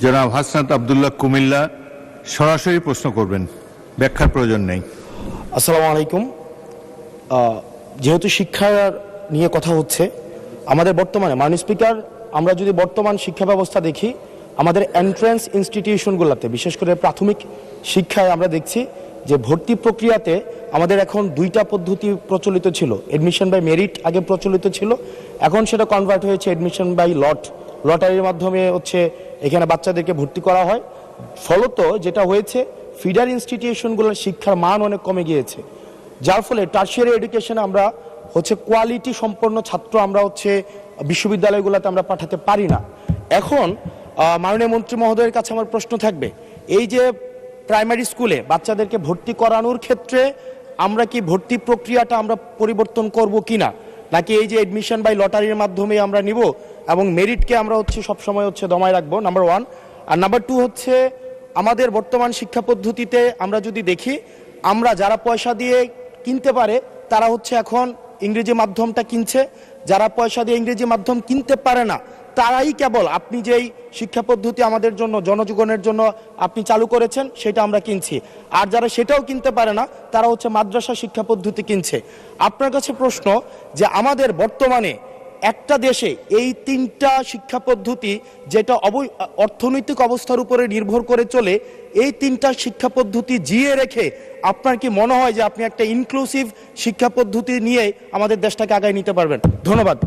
জনাব হাসনাত আব্দুল্লাহ কুমিল্লা সরাসরি প্রশ্ন করবেন, ব্যাখ্যার প্রয়োজন নেই। আসসালামু আলাইকুম। যেহেতু শিক্ষা নিয়ে কথা হচ্ছে, আমাদের বর্তমানে মাননীয় স্পিকার, আমরা যদি বর্তমান শিক্ষা ব্যবস্থা দেখি, আমাদের এন্ট্রান্স ইনস্টিটিউশনগুলোতে বিশেষ করে প্রাথমিক শিক্ষায় আমরা দেখছি যে ভর্তি প্রক্রিয়াতে আমাদের এখন দুইটা পদ্ধতি প্রচলিত ছিল। এডমিশন বাই মেরিট আগে প্রচলিত ছিল, এখন সেটা কনভার্ট হয়েছে এডমিশন বাই লটারির মাধ্যমে হচ্ছে এখানে বাচ্চাদেরকে ভর্তি করা হয়। ফলত যেটা হয়েছে, ফিডার ইনস্টিটিউশনগুলোর শিক্ষার মান অনেক কমে গিয়েছে, যার ফলে টারশিয়ারি এডুকেশনে আমরা হচ্ছে কোয়ালিটি সম্পন্ন ছাত্র আমরা হচ্ছে বিশ্ববিদ্যালয়গুলোতে আমরা পাঠাতে পারি না। এখন মাননীয় মন্ত্রী মহোদয়ের কাছে আমার প্রশ্ন থাকবে, এই যে প্রাইমারি স্কুলে বাচ্চাদেরকে ভর্তি করানোর ক্ষেত্রে আমরা কি ভর্তি প্রক্রিয়াটা আমরা পরিবর্তন করব কিনা, নাকি এই যে এডমিশন বাই লটারির মাধ্যমে আমরা নিব এবং মেরিটকে আমরা হচ্ছে সবসময় হচ্ছে দমায় রাখবো, নাম্বার ওয়ান। আর নাম্বার টু হচ্ছে, আমাদের বর্তমান শিক্ষা পদ্ধতিতে আমরা যদি দেখি, আমরা যারা পয়সা দিয়ে কিনতে পারে তারা হচ্ছে এখন ইংরেজি মাধ্যমটা কিনছে, যারা পয়সা দিয়ে ইংরেজি মাধ্যম কিনতে পারে না তারাই কেবল আপনি যেই শিক্ষা পদ্ধতি আমাদের জন্য জনজীবনের জন্য আপনি চালু করেছেন সেটা আমরা কিনছি, আর যারা সেটাও কিনতে পারে না তারা হচ্ছে মাদ্রাসা শিক্ষা পদ্ধতি কিনছে। আপনার কাছে প্রশ্ন যে আমাদের বর্তমানে একটা দেশে এই তিনটা শিক্ষা পদ্ধতি যেটা অর্থনৈতিক অবস্থার উপরে নির্ভর করে চলে, এই তিনটা শিক্ষা পদ্ধতি জিয়ে রেখে আপনার কি মনে হয় যে আপনি একটা ইনক্লুসিভ শিক্ষা পদ্ধতি নিয়ে আমাদের দেশটাকে আগায় নিতে পারবেন? ধন্যবাদ।